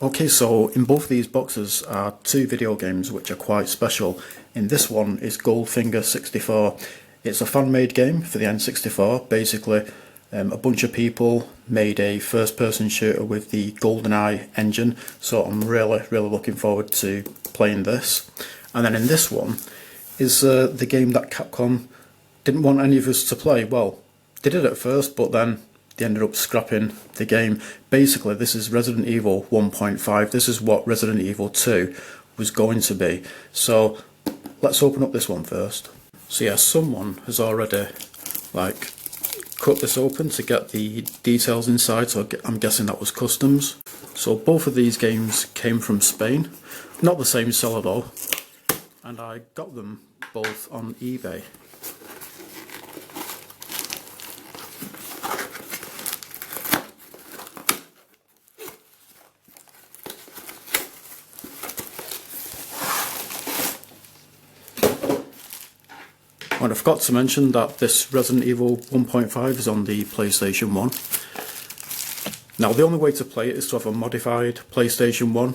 Okay, so in both of these boxes are two video games which are quite special. In this one is Goldfinger 64. It's a fan-made game for the N64. Basically, a bunch of people made a first-person shooter with the Goldeneye engine, so I'm really looking forward to playing this. And then in this one is the game that Capcom didn't want any of us to play. Well, they did at first, but then they ended up scrapping the game. Basically, this is Resident Evil 1.5. This is what Resident Evil 2 was going to be. So let's open up this one first. So yeah, someone has already cut this open to get the details inside, so I'm guessing that was customs. So both of these games came from Spain, not the same seller though, and I got them both on eBay. And I forgot to mention that this Resident Evil 1.5 is on the PlayStation 1. Now the only way to play it is to have a modified PlayStation 1,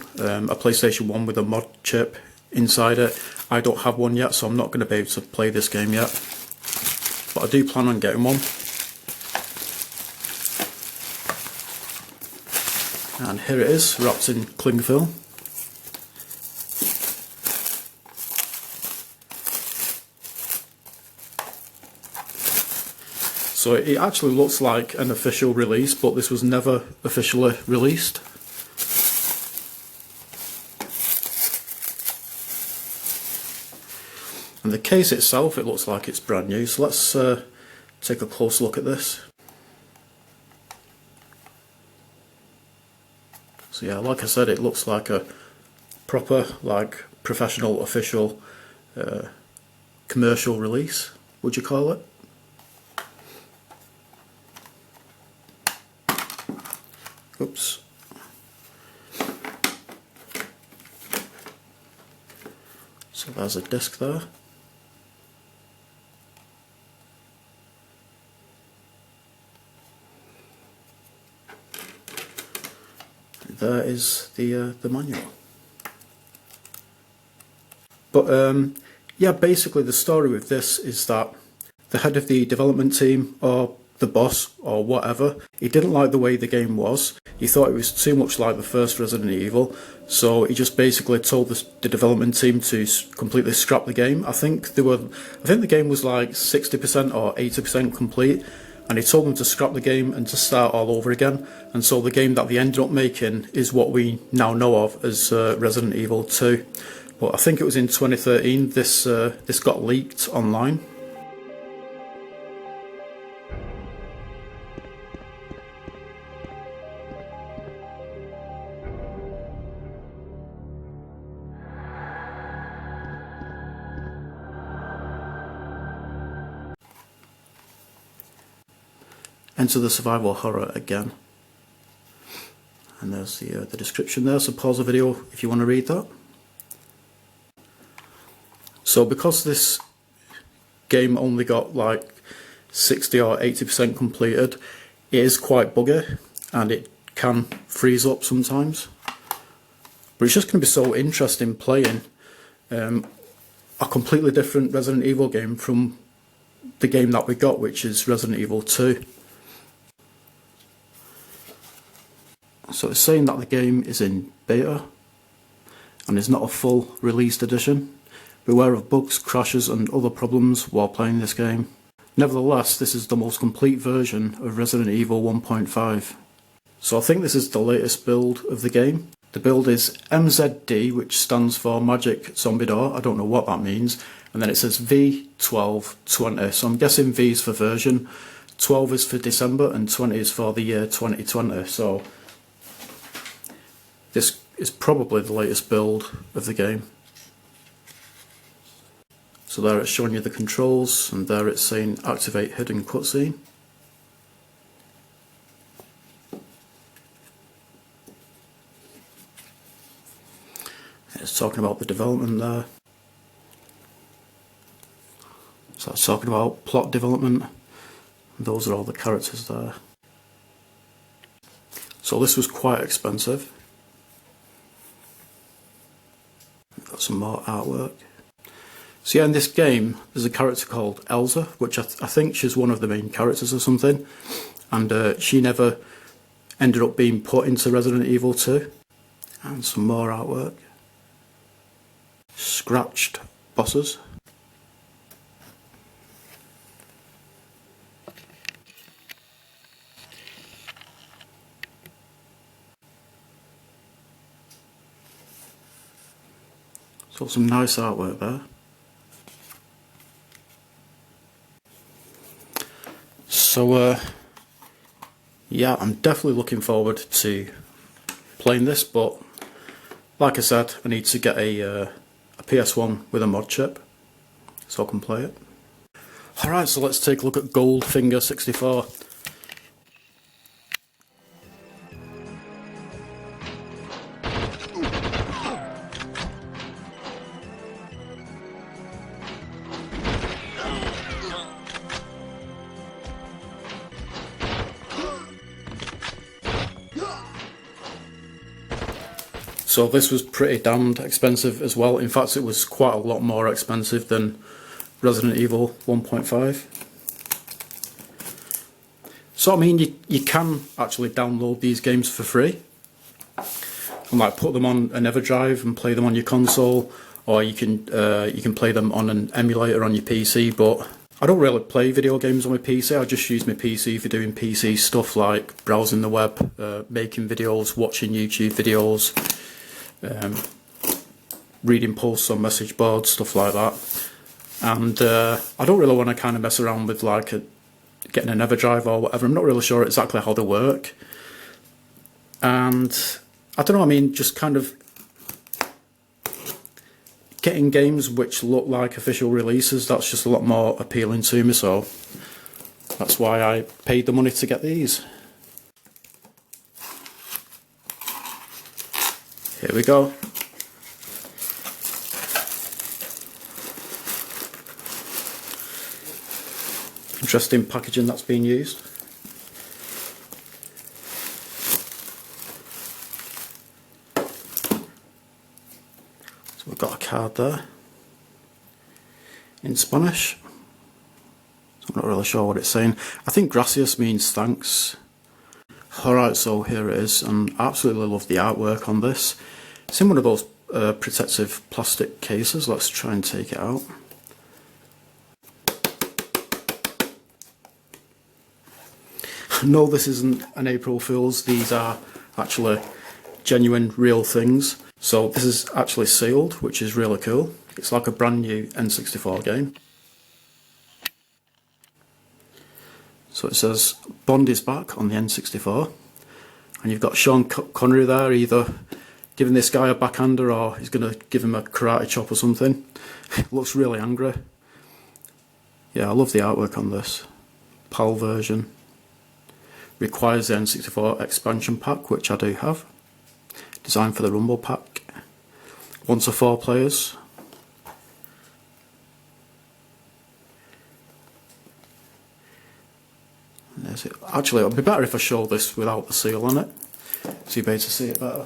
a PlayStation 1 with a mod chip inside it. I don't have one yet, so I'm not going to be able to play this game yet. But I do plan on getting one. And here it is, wrapped in cling film. So it actually looks like an official release, but this was never officially released. And the case itself, it looks like it's brand new, so let's take a close look at this. So yeah, like I said, it looks like a proper, professional, official, commercial release, would you call it? Oops. So there's a disc there. And there is the manual. But yeah, basically the story with this is that the head of the development team, or the boss, or whatever, he didn't like the way the game was. He thought it was too much like the first Resident Evil, so he just basically told the development team to completely scrap the game. I think the game was like 60% or 80% complete, and he told them to scrap the game and to start all over again. And so the game that they ended up making is what we now know of as Resident Evil 2. But I think it was in 2013 this got leaked online. Enter the survival horror again. And there's the description there, so pause the video if you want to read that. So because this game only got like 60 or 80% completed, it is quite buggy and it can freeze up sometimes. But it's just going to be so interesting playing a completely different Resident Evil game from the game that we got, which is Resident Evil 2. So it's saying that the game is in beta and is not a full released edition. Beware of bugs, crashes and other problems while playing this game. Nevertheless, this is the most complete version of Resident Evil 1.5. So I think this is the latest build of the game. The build is MZD, which stands for Magic Zombie Door. I don't know what that means. And then it says V1220. So I'm guessing V is for version, 12 is for December and 20 is for the year 2020. So this is probably the latest build of the game. So there it's showing you the controls, and there it's saying activate hidden cutscene. It's talking about the development there. So it's talking about plot development. Those are all the characters there. So this was quite expensive. Got some more artwork. So yeah, in this game there's a character called Elsa, which I think she's one of the main characters or something, and she never ended up being put into Resident Evil 2. And some more artwork. Scratched bosses. So some nice artwork there. So yeah, I'm definitely looking forward to playing this, but like I said, I need to get a PS1 with a mod chip so I can play it. Alright, so let's take a look at Goldfinger 64. So this was pretty damned expensive as well. In fact, it was quite a lot more expensive than Resident Evil 1.5. So I mean, you can actually download these games for free and like put them on an EverDrive and play them on your console, or you can play them on an emulator on your PC. But I don't really play video games on my PC. I just use my PC for doing PC stuff like browsing the web, making videos, watching YouTube videos, reading posts on message boards, stuff like that. And I don't really want to kind of mess around with like getting an EverDrive or whatever. I'm not really sure exactly how they work, and I don't know, I mean, just kind of getting games which look like official releases, that's just a lot more appealing to me, so that's why I paid the money to get these. Here we go. Interesting packaging that's been used. So we've got a card there in Spanish. So I'm not really sure what it's saying. I think gracias means thanks. Alright, so here it is, and I absolutely love the artwork on this. It's in one of those protective plastic cases. Let's try and take it out. No, this isn't an April Fool's, these are actually genuine, real things. So this is actually sealed, which is really cool. It's like a brand new N64 game. So it says Bond is back on the N64, and you've got Sean Connery there, either giving this guy a backhander or he's going to give him a karate chop or something. Looks really angry. Yeah, I love the artwork on this. PAL version. Requires the N64 expansion pack, which I do have. Designed for the Rumble pack. 1 to 4 players. There's it. Actually, it would be better if I show this without the seal on it, so you'll be able to see it better.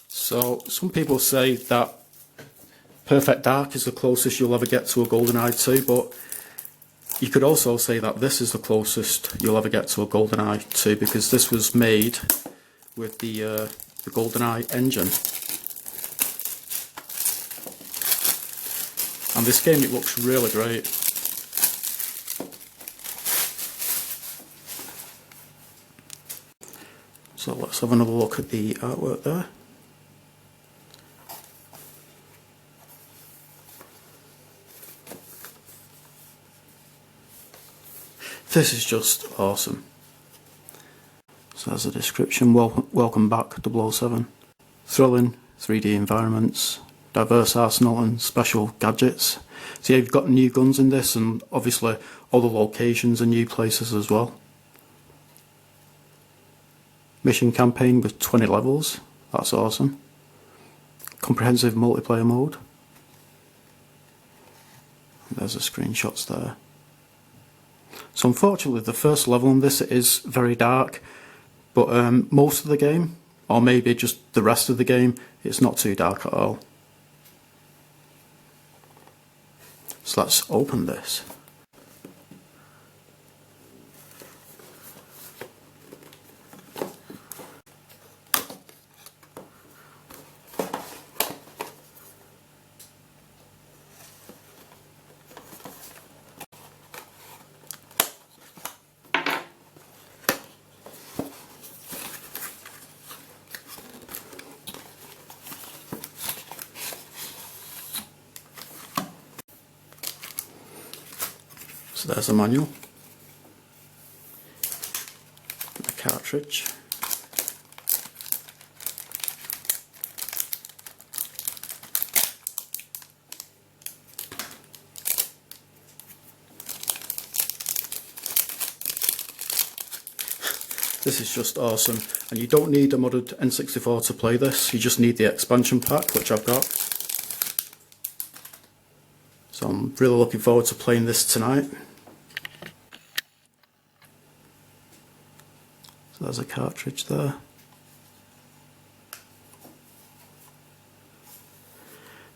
So, some people say that Perfect Dark is the closest you'll ever get to a Goldeneye 2, but you could also say that this is the closest you'll ever get to a Goldeneye 2, because this was made with the Goldeneye engine. And this game, it looks really great. So let's have another look at the artwork there. This is just awesome. So there's a description. Welcome back, 007. Thrilling 3D environments, diverse arsenal and special gadgets. So yeah, you've got new guns in this, and obviously all the locations are new places as well. Mission campaign with 20 levels. That's awesome. Comprehensive multiplayer mode. There's the screenshots there. So unfortunately the first level on this is very dark, but most of the game, or maybe just the rest of the game, it's not too dark at all. So let's open this. So there's the manual, the cartridge, this is just awesome, and you don't need a modded N64 to play this, you just need the expansion pack, which I've got. So I'm really looking forward to playing this tonight. So there's a cartridge there.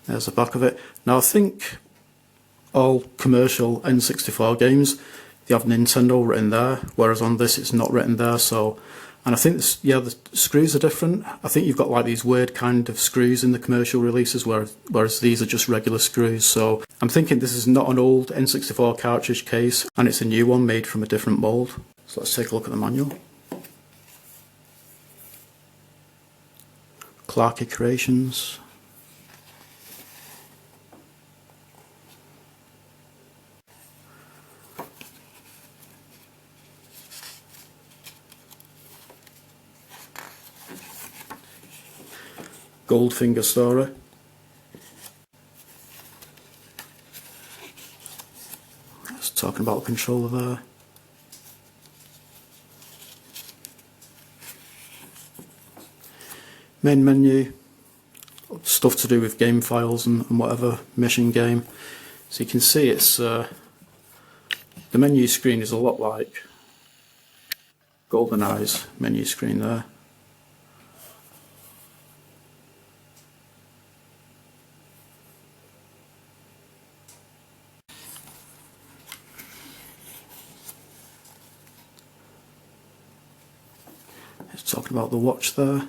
There's the back of it. Now I think all commercial N64 games, they have Nintendo written there, whereas on this it's not written there. So, and I think this, yeah, the screws are different. I think you've got like these weird kind of screws in the commercial releases, whereas these are just regular screws. So I'm thinking this is not an old N64 cartridge case, and it's a new one made from a different mould. So let's take a look at the manual. Clarky Creations. Goldfinger story. Just talking about the controller there. Main menu, stuff to do with game files and whatever, mission game. So you can see it's the menu screen is a lot like Goldeneye's menu screen there. It's talking about the watch there.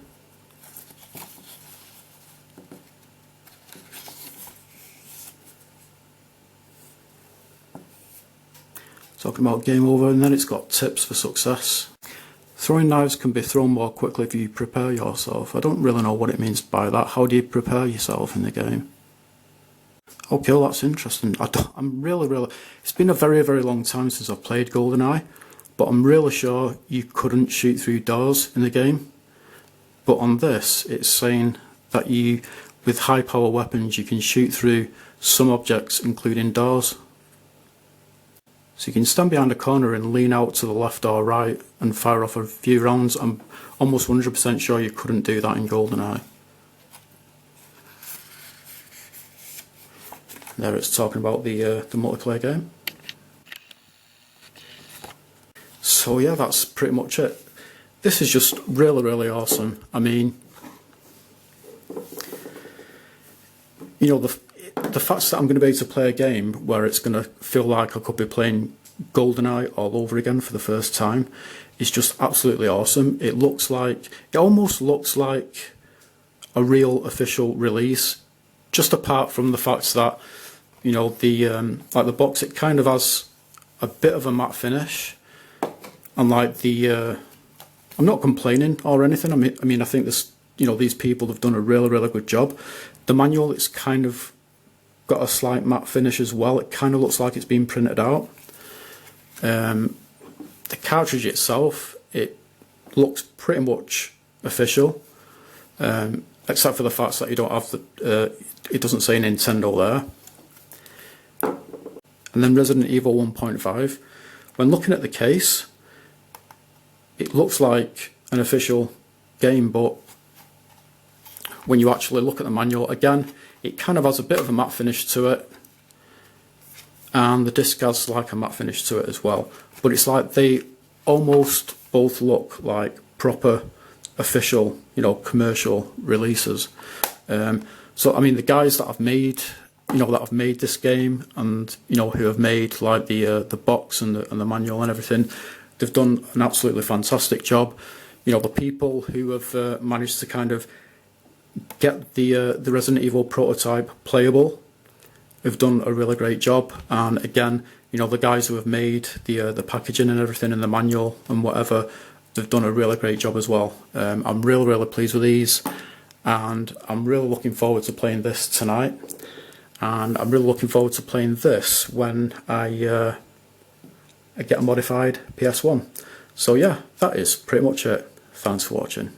Talking about game over, and then it's got tips for success. Throwing knives can be thrown more quickly if you prepare yourself. I don't really know what it means by that. How do you prepare yourself in the game? Okay, well that's interesting. I'm really... It's been a very long time since I've played Goldeneye, but I'm really sure you couldn't shoot through doors in the game. But on this, it's saying that you, with high power weapons, you can shoot through some objects, including doors. So you can stand behind a corner and lean out to the left or right and fire off a few rounds. I'm almost 100% sure you couldn't do that in Goldeneye. There it's talking about the multiplayer game. So yeah, that's pretty much it. This is just really awesome. I mean, you know, the fact that I'm going to be able to play a game where it's going to feel like I could be playing Goldeneye all over again for the first time is just absolutely awesome. It almost looks like a real official release, just apart from the fact that, you know, like the box, it kind of has a bit of a matte finish, and like I'm not complaining or anything. I mean, I think this, you know, these people have done a really good job. The manual, it's kind of got a slight matte finish as well. It kind of looks like it's been printed out. The cartridge itself, it looks pretty much official, except for the fact that you don't have it doesn't say Nintendo there. And then Resident Evil 1.5. When looking at the case, it looks like an official game, but when you actually look at the manual, again, it kind of has a bit of a matte finish to it. and the disc has like a matte finish to it as well. But it's like they almost both look like proper official, you know, commercial releases. So I mean, the guys that have made, you know, that have made this game, and you know, who have made like the box and the manual and everything, they've done an absolutely fantastic job. You know, the people who have managed to kind of get the Resident Evil prototype playable have done a really great job. And again, you know, the guys who have made the packaging and everything and the manual and whatever, they've done a really great job as well. I'm really pleased with these, and I'm really looking forward to playing this tonight, and I'm really looking forward to playing this when I get a modified PS1. So yeah, that is pretty much it. Thanks for watching.